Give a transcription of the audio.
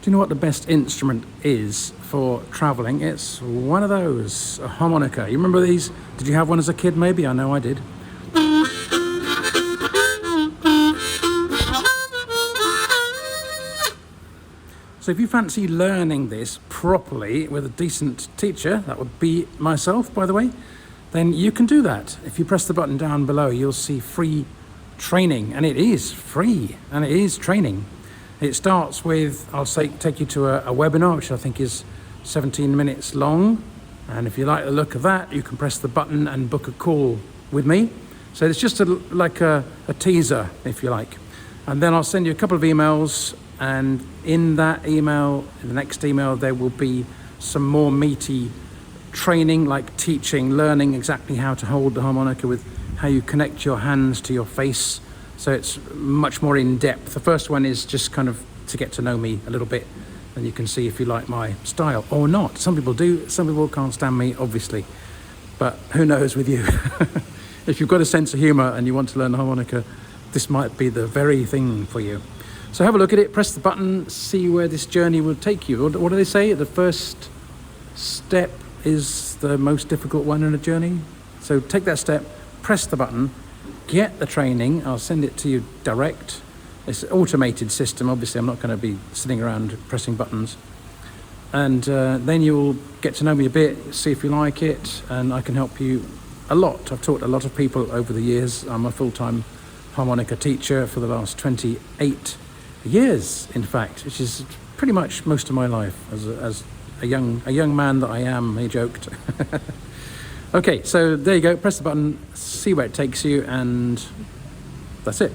Do you know what the best instrument is for traveling? It's one of those, a harmonica. You remember these? Did you have one as a kid maybe? I know I did. So if you fancy learning this properly with a decent teacher, that would be myself, by the way, then you can do that. If you press the button down below, you'll see free training, and it is free, and it is training. It starts with, I'll say, take you to a webinar, which I think is 17 minutes long. And if you like the look of that, you can press the button and book a call with me. So it's just like a teaser, if you like. And then I'll send you a couple of emails, and in that email, in the next email, there will be some more meaty training, like teaching, learning exactly how to hold the harmonica with how you connect your hands to your face. So it's much more in depth. The first one is just kind of to get to know me a little bit, and you can see if you like my style or not. Some people do, some people can't stand me, obviously, but who knows with you. If you've got a sense of humor and you want to learn the harmonica, this might be the very thing for you. So have a look at it, press the button, see where this journey will take you. What do they say? The first step is the most difficult one in a journey. So take that step, press the button, get the training. I'll send it to you direct. It's an automated system. Obviously, I'm not going to be sitting around pressing buttons. And then you'll get to know me a bit, see if you like it, and I can help you a lot. I've taught a lot of people over the years. I'm a full-time harmonica teacher for the last 28 years, in fact, which is pretty much most of my life as a young man that I am, he joked. Okay, so there you go, press the button, see where it takes you, and that's it.